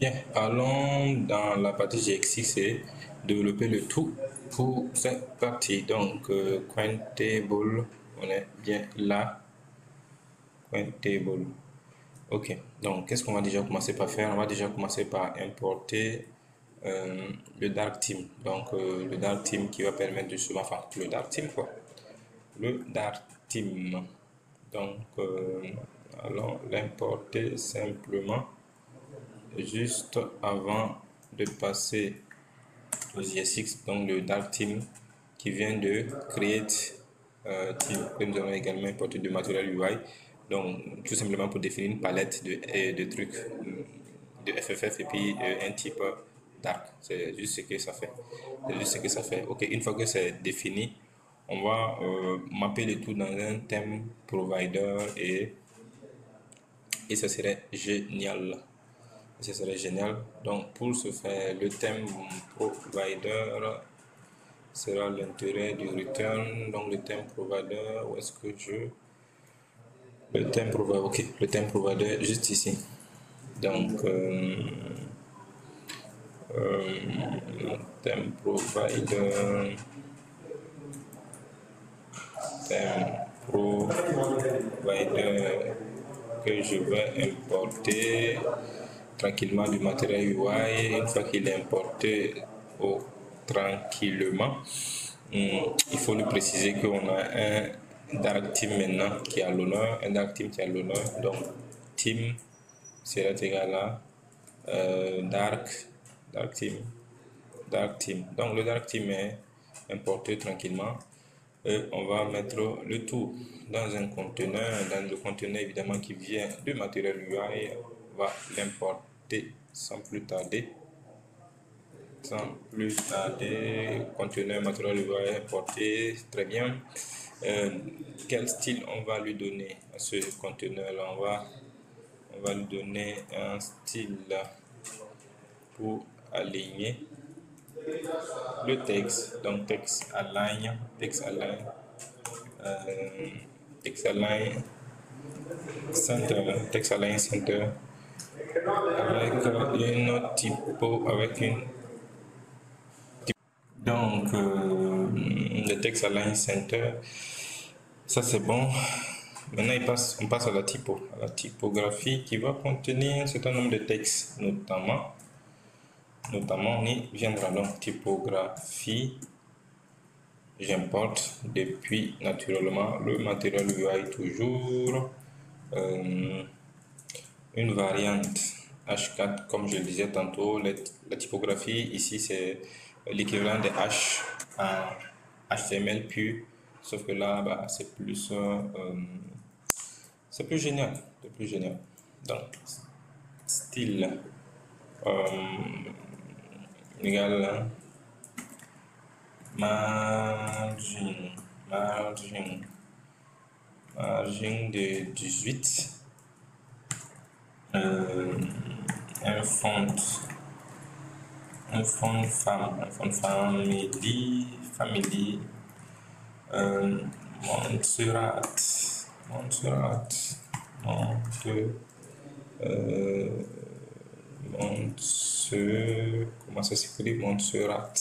Bien, allons dans la partie GXX et développer le tout pour cette partie. Donc, Countable, on est bien là. Countable. Ok, donc qu'est-ce qu'on va déjà commencer par faire? On va déjà commencer par importer le Dark Theme. Donc, le Dark Theme qui va permettre de se... Enfin, le Dark Theme quoi. Le Dark Theme. Donc, allons l'importer simplement juste avant de passer aux ESX, donc le Dark Theme qui vient de Create Theme, que nous allons également importer de Material UI. Donc, tout simplement pour définir une palette de trucs de FFF et puis un type Dark. C'est juste ce que ça fait. C'est juste ce que ça fait. Ok, une fois que c'est défini, on va mapper le tout dans un thème provider et ça serait génial. Ce serait génial. Donc, pour ce faire, le thème provider sera l'intérêt du return. Donc, le thème provider, où est-ce que je... Le thème provider, ok. Le thème provider, juste ici. Donc, thème provider... Thème provider que je vais importer tranquillement du matériel UI. Une fois qu'il est importé tranquillement, il faut lui préciser qu'on a un Dark Theme maintenant qui a l'honneur, un Dark Theme qui a l'honneur. Donc, Theme sera égal à Dark Theme. Donc, le Dark Theme est importé tranquillement. Et on va mettre le tout dans un conteneur. Dans le conteneur évidemment qui vient du matériel UI, on va l'importer sans plus tarder. Conteneur matériel UI importé, très bien. Quel style on va lui donner à ce conteneur là? On va lui donner un style pour aligner le texte. Donc text align center avec une typo, donc le text align center, ça c'est bon. Maintenant on passe à la typographie qui va contenir un certain nombre de textes, notamment on y viendra. Donc typographie, j'importe depuis naturellement le matériel UI toujours une variante H4, comme je le disais tantôt. La typographie ici c'est l'équivalent des H en HTML pur, sauf que là c'est plus génial, donc style égal margin de 18, un font family, Montserrat, comment ça s'écrit? Montserrat,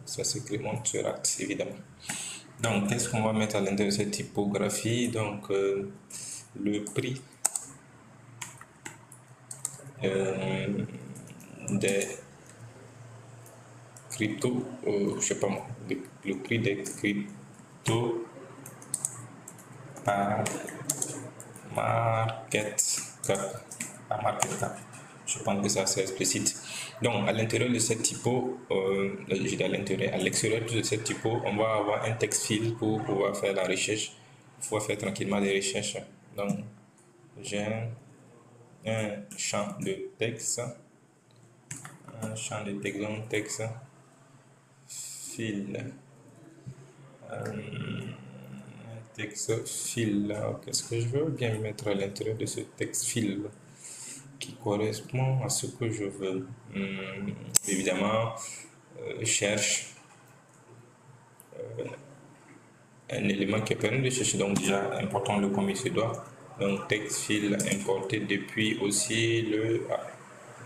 ça s'écrit Montserrat évidemment. Donc qu'est-ce qu'on va mettre à l'intérieur de cette typographie? Donc le prix des crypto, je sais pas moi, le prix des crypto par market cap. Je pense que ça c'est explicite. Donc à l'intérieur de cette typo, je dis à l'extérieur de cette typo, on va avoir un text field pour pouvoir faire la recherche, pouvoir faire tranquillement des recherches. Donc j'ai un champ de texte, donc texte fil, texte fil. Qu'est-ce que je veux bien mettre à l'intérieur de ce texte fil qui correspond à ce que je veux? Évidemment, cherche un élément qui permet de chercher. Donc déjà, importons-le comme il se doit. Donc text file importé depuis aussi le... Ah,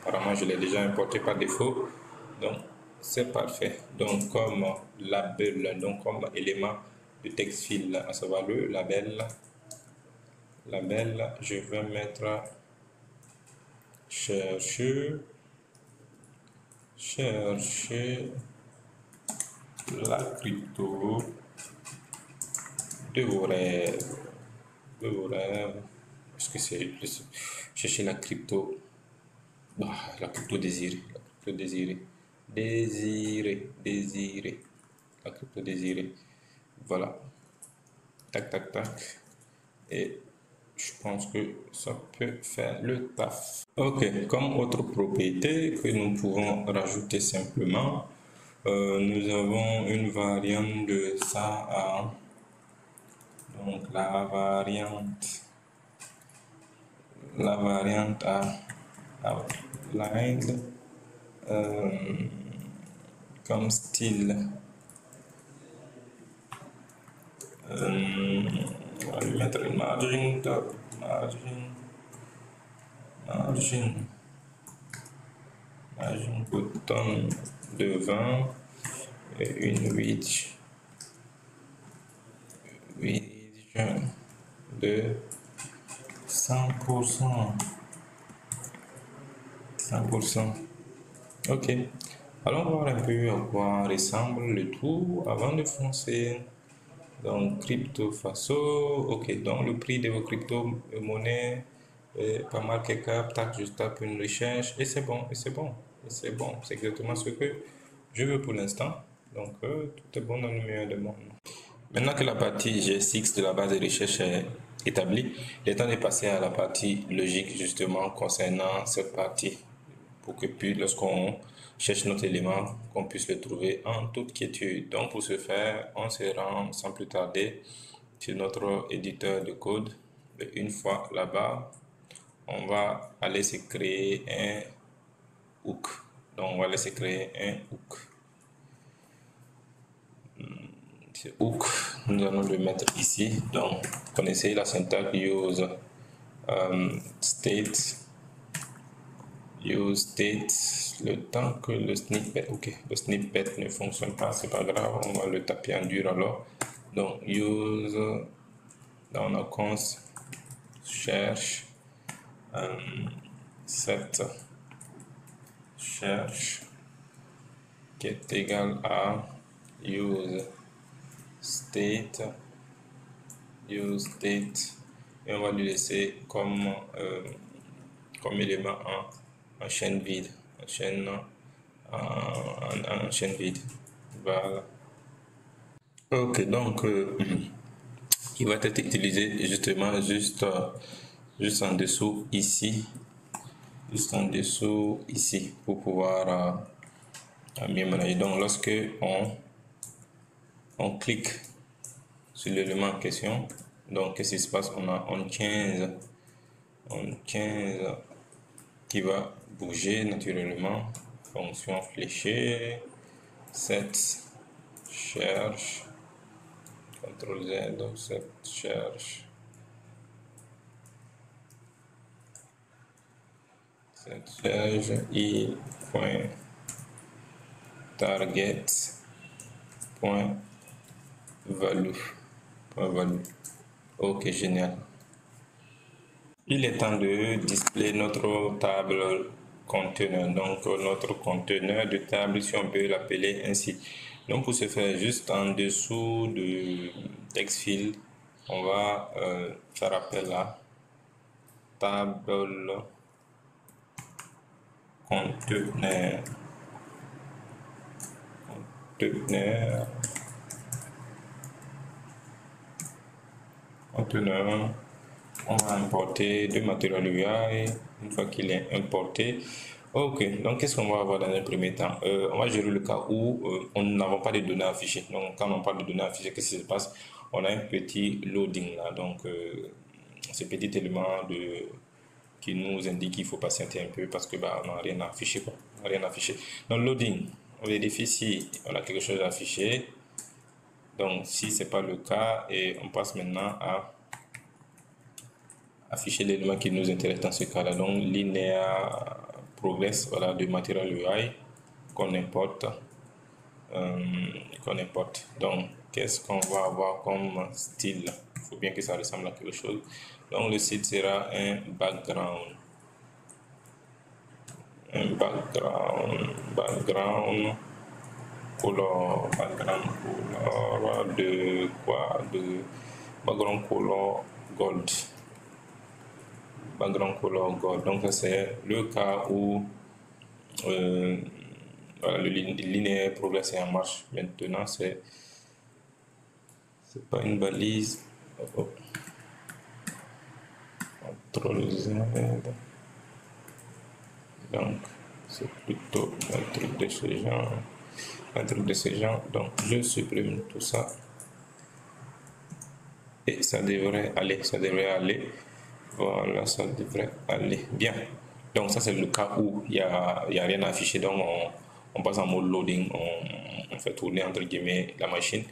apparemment je l'ai déjà importé par défaut. Donc c'est parfait. Donc comme label, donc comme élément de text file, à savoir le label, je vais mettre chercher la crypto de vos rêves. Est-ce que c'est plus chercher la crypto, la crypto désirée, la crypto désirée. Voilà. Tac, tac, tac. Et je pense que ça peut faire le taf. Ok, comme autre propriété que nous pouvons rajouter simplement, nous avons une variante de ça à... Donc la variante à outline comme style. On va lui mettre une margin top, margin button de 20 et une width de 100%. Ok, allons voir un peu à quoi ressemble le tout avant de foncer. Donc crypto faso, ok, donc le prix de vos crypto-monnaies pas marqué cap, tac, je tape une recherche et c'est bon, c'est exactement ce que je veux pour l'instant. Donc tout est bon dans le meilleur des mondes. Maintenant que la partie G6 de la base de recherche est établie, il est temps de passer à la partie logique justement concernant cette partie pour que puis lorsqu'on cherche notre élément, qu'on puisse le trouver en toute quiétude. Donc pour ce faire, on se rend sans plus tarder sur notre éditeur de code. Et une fois là-bas, on va aller se créer un hook. Donc on va aller se créer un hook. Ce hook, nous allons le mettre ici. Donc connaissez la syntaxe use state. Use state, le temps que le snippet, ok, le snippet ne fonctionne pas, c'est pas grave, on va le taper en dur alors. Donc use dans la cons cherche set cherche qui est égal à use state et on va lui laisser comme élément en chaîne vide, en chaîne vide. Voilà. Ok, donc il va être utilisé justement juste en dessous ici, pour pouvoir mieux manager. Donc lorsque on clique sur l'élément en question, donc qu'est-ce qui se passe? On a on 15 qui va bouger naturellement. Fonction fléchée, set cherche, CTRL Z, set cherche, i point target point value. Ok, génial. Il est temps de display notre table conteneur, donc notre conteneur de table, si on peut l'appeler ainsi. Donc pour ce faire, juste en dessous de text field, on va faire appel à table conteneur. On va importer le matériel UI. Une fois qu'il est importé, ok, donc qu'est-ce qu'on va avoir dans un premier temps? On va gérer le cas où on n'avons pas de données affichées. Donc quand on parle de données affichées, qu'est-ce qui se passe? On a un petit loading là, donc ce petit élément qui nous indique qu'il faut patienter un peu parce que on n'a rien à afficher, quoi. On n'a rien à afficher. Donc loading, on vérifie si on a quelque chose à afficher. Donc si c'est pas le cas, et on passe maintenant à afficher l'élément qui nous intéresse dans ce cas-là. Donc, linéa progress, voilà, de Material UI qu'on importe. Donc, qu'est-ce qu'on va avoir comme style? Il faut bien que ça ressemble à quelque chose. Donc, le site sera un background. Background color de quoi? De background color gold. Background color gold. Donc, ça c'est le cas où voilà, le linéaire progresse est en marche. Maintenant, c'est pas une balise. Contrôle Z. Donc, c'est plutôt un truc de ce genre. Donc, je supprime tout ça. Et ça devrait aller. Voilà, ça devrait aller bien. Donc, ça, c'est le cas où il y a rien à afficher. Donc, on passe en mode loading. On fait tourner, entre guillemets, la machine.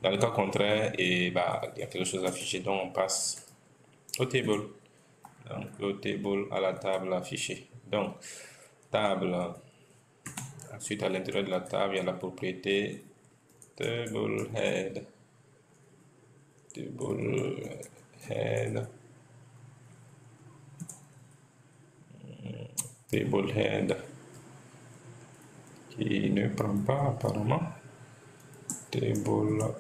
Dans le cas contraire, il y a quelque chose à afficher. Donc, on passe au table. Donc, le table à la table affichée. Donc, table. Ensuite, à l'intérieur de la table, il y a la propriété table head. Table head qui ne prend pas apparemment. Table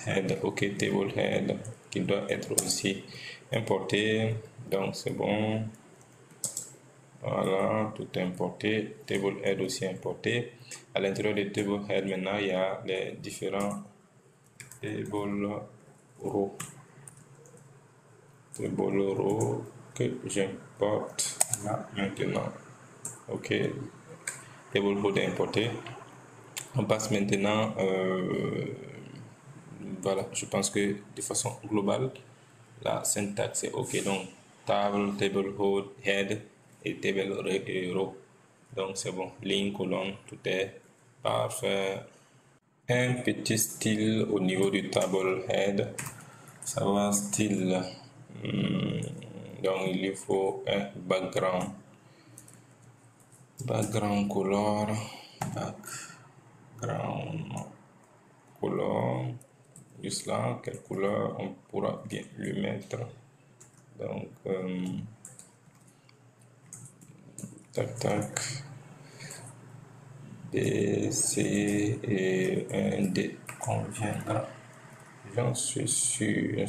head, ok, table head qui doit être aussi importé. Donc c'est bon. Voilà, tout est importé. Table head aussi importé. À l'intérieur de table head, maintenant, il y a les différents table row. Table row que j'importe là maintenant. Ok, table row est importé. On passe maintenant, voilà, je pense que de façon globale, la syntaxe est ok. Donc, table, table head et table row. Donc, c'est bon. Ligne, colonne, tout est parfait. Un petit style au niveau du table head. Ça va style. Donc, il lui faut un background. Background color. Background color. Juste là, quelle couleur on pourra bien lui mettre. Donc, tac tac. B, C et un D conviendra. J'en suis sûr.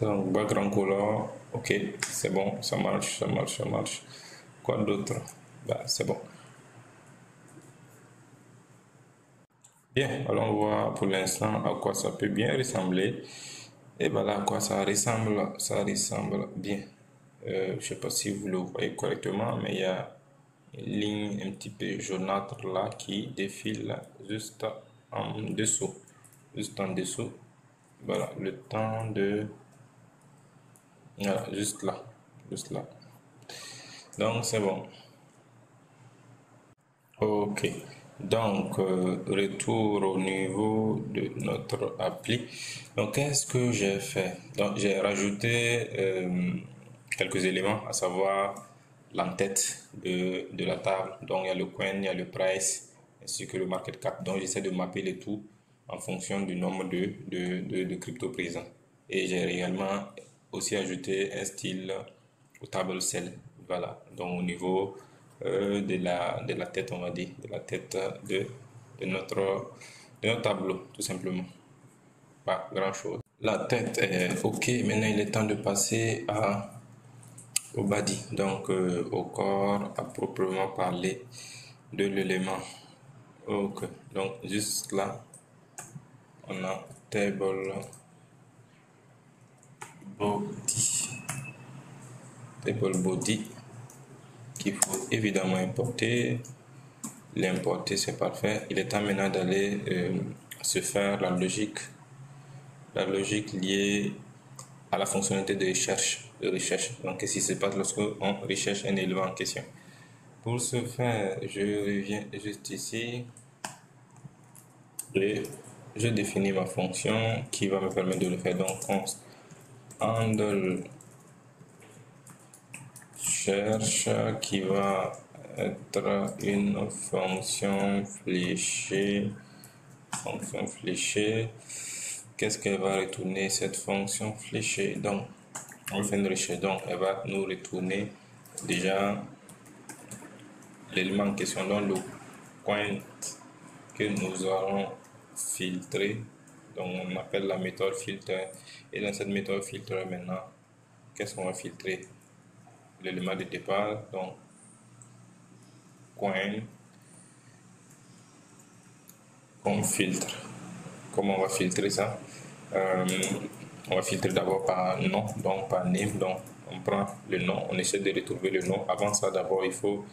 Donc, background color, ok, c'est bon, ça marche. Quoi d'autre? Bah, c'est bon. Bien, allons voir pour l'instant à quoi ça peut bien ressembler. Et voilà à quoi ça ressemble bien. Je sais pas si vous le voyez correctement, mais il y a une ligne un petit peu jaunâtre là qui défile juste en dessous. Voilà, le temps de... Voilà, juste là. Donc, c'est bon. Ok. Donc, retour au niveau de notre appli. Donc, qu'est-ce que j'ai fait? Donc, j'ai rajouté quelques éléments, à savoir l'entête de la table. Donc, il y a le coin, il y a le price, ainsi que le market cap. Donc, j'essaie de mapper les tout en fonction du nombre de crypto présents. Et j'ai également aussi ajouté un style au table cell. Voilà. Donc, au niveau de la tête, on va dire, de la tête de notre tableau, tout simplement. Pas grand chose. La tête est ok. Maintenant, il est temps de passer au body, donc au corps à proprement parler de l'élément. Ok, donc juste là, on a table body qu'il faut évidemment importer. L'importer, c'est parfait. Il est temps maintenant d'aller se faire la logique liée à la fonctionnalité de recherche. Donc, qu'est-ce qui se passe lorsque on recherche un élément en question? Pour ce faire, je reviens juste ici et je définis ma fonction qui va me permettre de le faire. Donc, const handle cherche qui va être une fonction fléchée. Fonction fléchée. Qu'est-ce qu'elle va retourner cette fonction fléchée? Donc, on fait une recherche. Donc, elle va nous retourner déjà l'élément en question, dans le point que nous allons filtrer. Donc, on appelle la méthode filter. Et dans cette méthode filter, maintenant, qu'est-ce qu'on va filtrer? L'élément de départ. Donc, coin qu'on filtre. Comment on va filtrer ça? On va filtrer d'abord par nom, donc par name. Donc, on prend le nom, on essaie de retrouver le nom. Avant ça, d'abord, il faut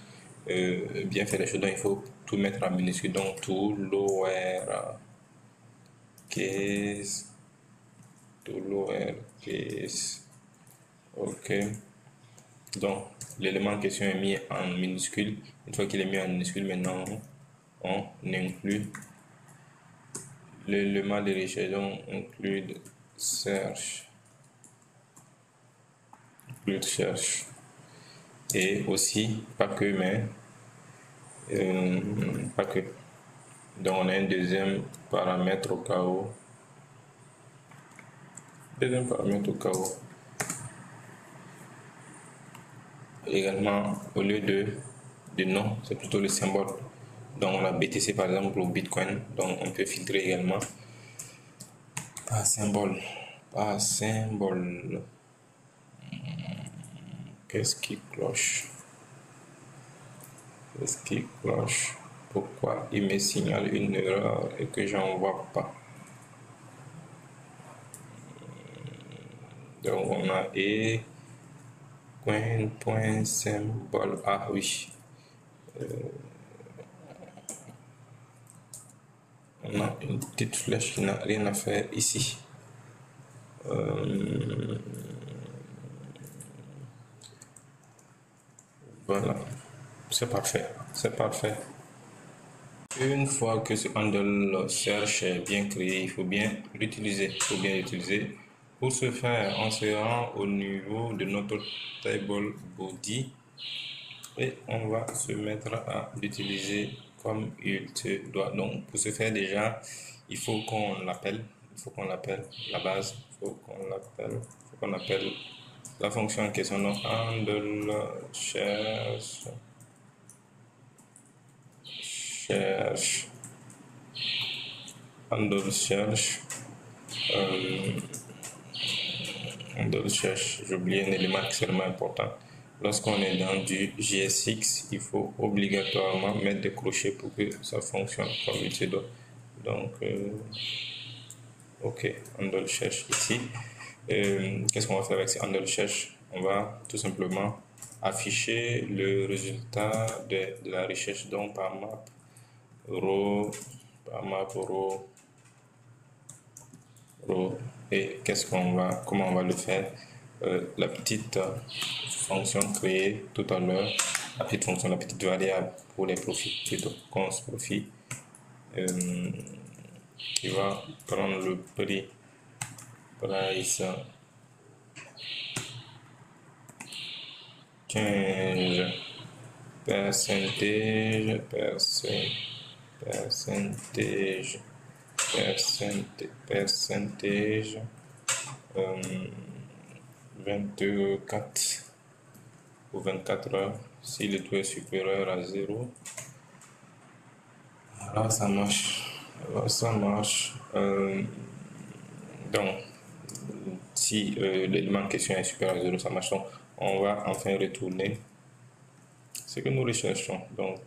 bien faire les choses. Donc, il faut tout mettre en minuscule. Donc, tout lower case, tout lower case. OK. Donc, l'élément en question est mis en minuscule. Une fois qu'il est mis en minuscule, maintenant, on inclut l'élément de recherche. Donc, include search. Include search. Et aussi, pas que, mais pas que. Donc, on a un deuxième paramètre au cas où. Deuxième paramètre au cas où. Également, au lieu de nom, c'est plutôt le symbole. Donc, on a BTC par exemple au Bitcoin. Donc, on peut filtrer également par symbole. Par symbole. Qu'est-ce qui cloche? Qu'est-ce qui cloche? Pourquoi il me signale une erreur et que j'en vois pas? Donc, on a point symbole. Ah oui. On a une petite flèche qui n'a rien à faire ici. Voilà, c'est parfait, c'est parfait. Une fois que ce handle search est bien créé, il faut bien l'utiliser. Pour ce faire, on se rend au niveau de notre table body et on va se mettre à l'utiliser comme il se doit. Donc, pour ce faire, déjà, il faut qu'on l'appelle. La base. Il faut qu'on appelle la fonction en question. Donc, handle cherche handle cherche j'ai oublié un élément extrêmement important. Lorsqu'on est dans du JSX, il faut obligatoirement mettre des crochets pour que ça fonctionne comme il se doit. Donc, OK, handle cherche ici. Qu'est-ce qu'on va faire avec ce handle cherche? On va tout simplement afficher le résultat de la recherche, donc par map row, et comment on va le faire? La petite fonction créée tout à l'heure, la petite variable pour les profits, plutôt const profit, qui va prendre le prix, price 15 percentage 24 ou 24 heures si le taux est supérieur à 0. Alors ça marche. Donc, si l'élément en question est supérieur à 0, ça marche. Donc, on va enfin retourner ce que nous recherchons. Donc,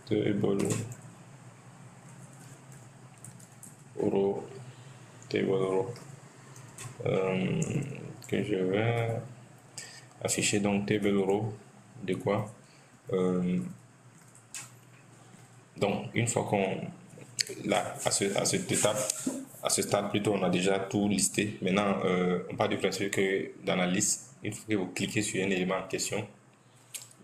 table row que je vais afficher. Donc, table row de quoi? Donc, une fois qu'on là, à ce stade plutôt, on a déjà tout listé. Maintenant, on part du principe que dans la liste, une fois que vous cliquez sur un élément en question,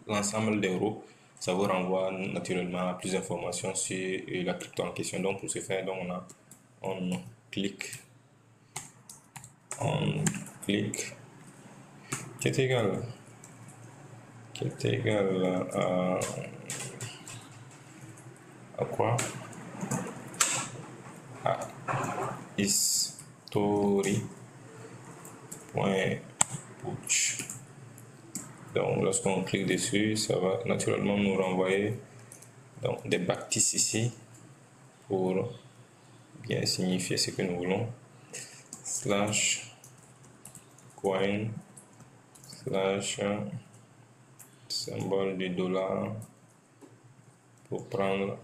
l'ensemble des rows, ça vous renvoie naturellement à plus d'informations sur la crypto en question. Donc, pour ce faire, donc, on a on clique, on clique, qui est égal à quoi? À history.putsch. Donc lorsqu'on clique dessus, ça va naturellement nous renvoyer donc des bactices ici pour bien signifier ce que nous voulons. Slash coin slash symbole du dollar pour prendre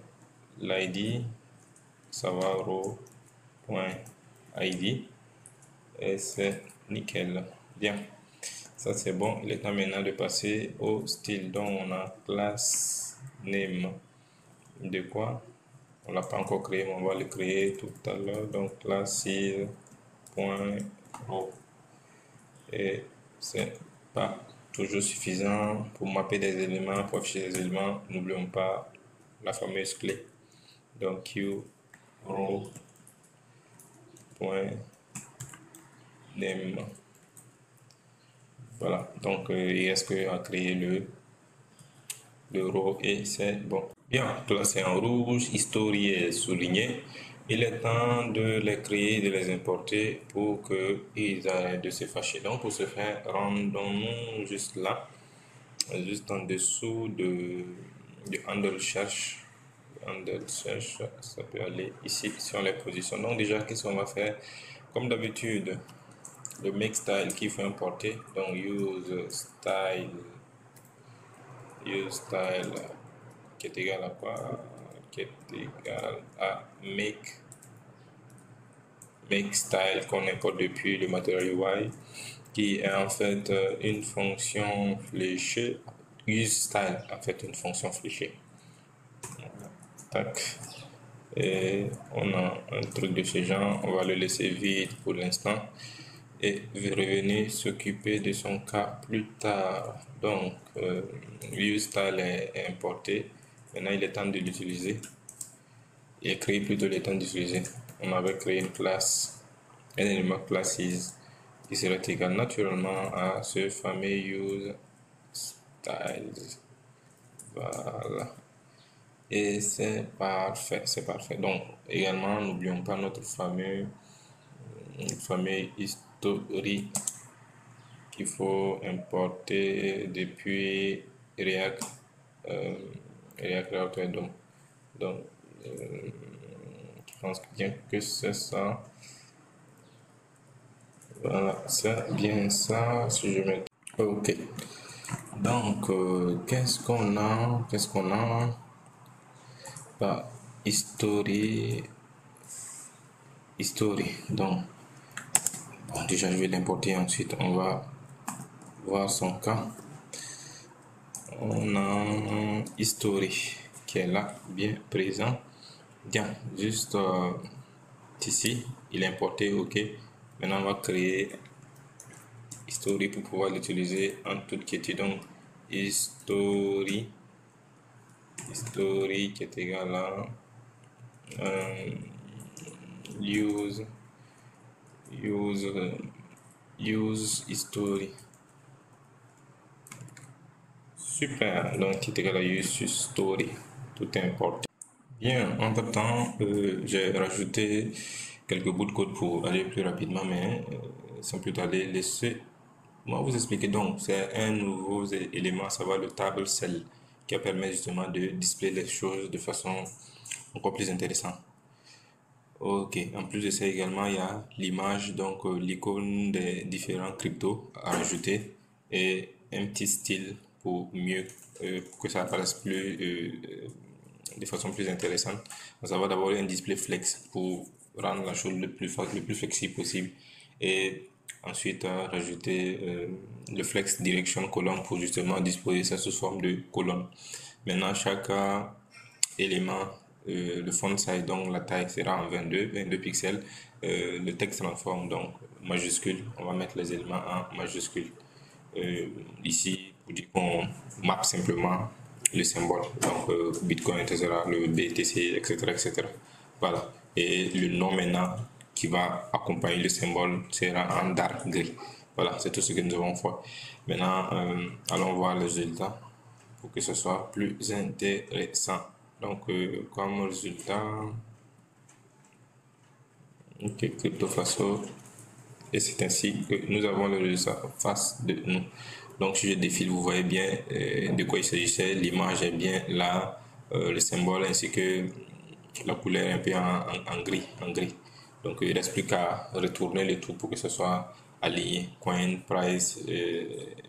l'ID, ça va row.id et c'est nickel. Bien, ça c'est bon. Il est temps maintenant de passer au style. Donc on a class name de quoi? On l'a pas encore créé, mais on va le créer tout à l'heure. Donc class .row et c'est pas toujours suffisant pour mapper des éléments, pour afficher des éléments. N'oublions pas la fameuse clé. Donc q row.name. Voilà, donc il reste à créer le row et c'est bon. Bien, tout là c'est en rouge, history est souligné. Il est temps de les créer, de les importer pour qu'ils arrêtent de se fâcher. Donc pour ce faire, rendons-nous juste là, juste en dessous du handle cherche. Handle cherche, ça peut aller ici si on les positionne. Donc déjà, qu'est-ce qu'on va faire? Comme d'habitude, le make style qu'il faut importer. Donc use style qui est égal à quoi? Qui est égal à make style qu'on importe depuis le Material UI, qui est en fait une fonction fléchée. Use style en fait une fonction fléchée. Tac. Et on a un truc de ce genre, on va le laisser vide pour l'instant et revenir s'occuper de son cas plus tard. Donc viewStyle est importé, maintenant il est temps de l'utiliser et créer plutôt le temps d'utiliser. On avait créé une classe, un élément classes qui serait égal naturellement à ce fameux useStyles. Voilà. Et c'est parfait, c'est parfait. Donc, également, n'oublions pas notre fameux history qu'il faut importer depuis React, Router. Donc je pense bien que c'est ça. Voilà, c'est bien ça. Si je mets. Ok. Donc, qu'est-ce qu'on a? Bah, history. Donc, bon, déjà, je vais l'importer. Ensuite, on va voir son cas. On a history qui est là, bien présent. Bien, juste ici, il est importé. Ok. Maintenant, on va créer history pour pouvoir l'utiliser en toute quiétude. Donc, history qui est égal à use history. Super, donc qui est égal à use history. Tout est importé. Bien, entre temps, j'ai rajouté quelques bouts de code pour aller plus rapidement, mais sans plus tarder, laissez-moi vous expliquer. Donc, c'est un nouveau élément, ça va le table cell, qui permet justement de displayer les choses de façon encore plus intéressante. Ok, en plus de ça également, il y a l'image, donc l'icône des différents cryptos à rajouter et un petit style pour mieux que ça apparaisse plus de façon plus intéressante. Donc, ça va d'abord un display flex pour rendre la chose le plus flexible possible et ensuite rajouter le flex direction colonne pour justement disposer ça sous forme de colonne. Maintenant, chaque élément, le font size, donc la taille sera en 22 pixels. Le texte en forme donc majuscule, on va mettre les éléments en majuscule. Ici, pour dire qu'on map simplement le symbole, donc Bitcoin, etc., le BTC, etc., etc. Voilà. et le nom maintenant qui va accompagner le symbole sera en dark gris. Voilà, c'est tout ce que nous avons fait. Maintenant, allons voir le résultat pour que ce soit plus intéressant. Donc, comme résultat, ok, CryptoFaso, et c'est ainsi que nous avons le résultat face de nous. Donc, si je défile, vous voyez bien de quoi il s'agissait. L'image est bien là, le symbole ainsi que la couleur est un peu en gris, en gris. Donc, il ne reste plus qu'à retourner le tout pour que ce soit aligné. Coin, price,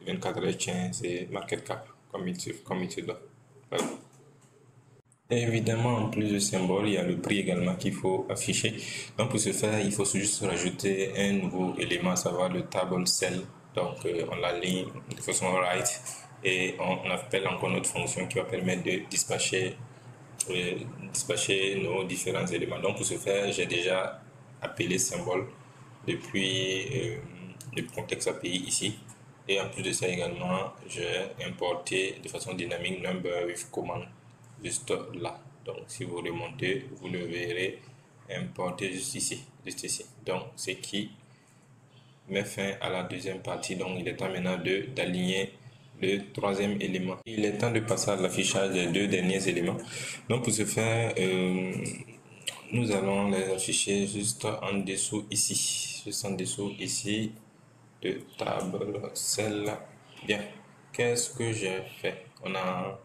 24 heures change et market cap, comme il se doit. Voilà. Et évidemment, en plus du symbole, il y a le prix également qu'il faut afficher. Donc pour ce faire, il faut juste rajouter un nouveau élément, à savoir le table cell. Donc on l'aligne de façon right et on appelle encore notre fonction qui va permettre de dispatcher nos différents éléments. Donc pour ce faire, j'ai déjà appelé symbole depuis le contexte API ici. Et en plus de ça également, j'ai importé de façon dynamique number with command juste là. Donc si vous remontez, vous le verrez importé juste ici, Donc ce qui met fin à la deuxième partie. Donc il est temps maintenant d'aligner le troisième élément. Il est temps de passer à l'affichage des deux derniers éléments. Donc pour ce faire, nous allons les afficher juste en dessous ici. Juste en dessous ici de table celle. Bien, qu'est-ce que j'ai fait? On a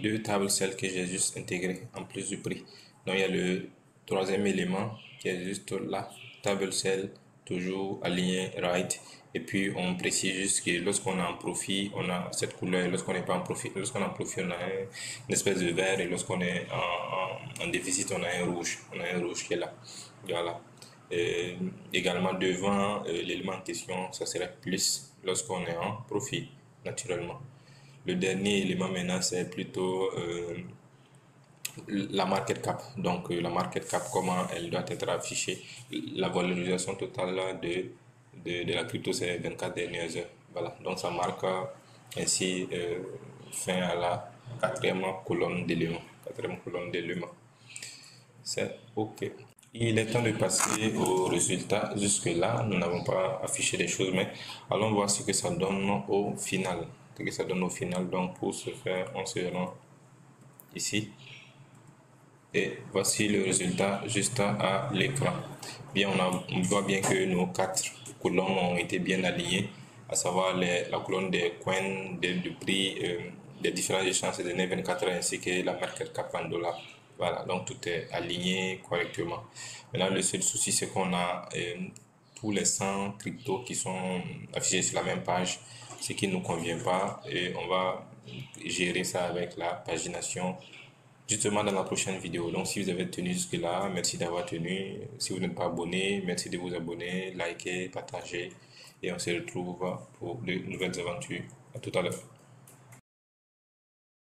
deux tables celles que j'ai juste intégrées en plus du prix. Donc il y a le troisième élément qui est juste là, table cell, toujours aligné right. Et puis on précise juste que lorsqu'on est en profit, on a cette couleur. Lorsqu'on n'est pas en profit, lorsqu'on est en profit, on a une espèce de vert. Et lorsqu'on est en déficit, on a un rouge. On a un rouge qui est là. Voilà. Également devant l'élément en question, ça serait plus lorsqu'on est en profit, naturellement. Le dernier élément maintenant, c'est plutôt la market cap. Donc la market cap, comment elle doit être affichée. La valorisation totale de la crypto, c'est 24 dernières heures. Voilà, donc ça marque ainsi fin à la quatrième colonne d'éléments. C'est OK. Il est temps de passer au résultat. Jusque-là, nous n'avons pas affiché les choses, mais allons voir ce que ça donne au final. Ce que ça donne au final. Donc, pour ce faire, on se rend ici. Et voici le résultat juste à l'écran. Bien, on voit bien que nos quatre colonnes ont été bien alignées, à savoir la colonne des coins, du prix, des différents échanges de données 24 heures ainsi que la market cap en dollars. Voilà, donc tout est aligné correctement. Maintenant, le seul souci, c'est qu'on a tous les 100 cryptos qui sont affichés sur la même page, ce qui ne nous convient pas, et on va gérer ça avec la pagination justement dans la prochaine vidéo. Donc si vous avez tenu jusque là, merci d'avoir tenu. Si vous n'êtes pas abonné, merci de vous abonner, liker, partager, et on se retrouve pour de nouvelles aventures. À tout à l'heure.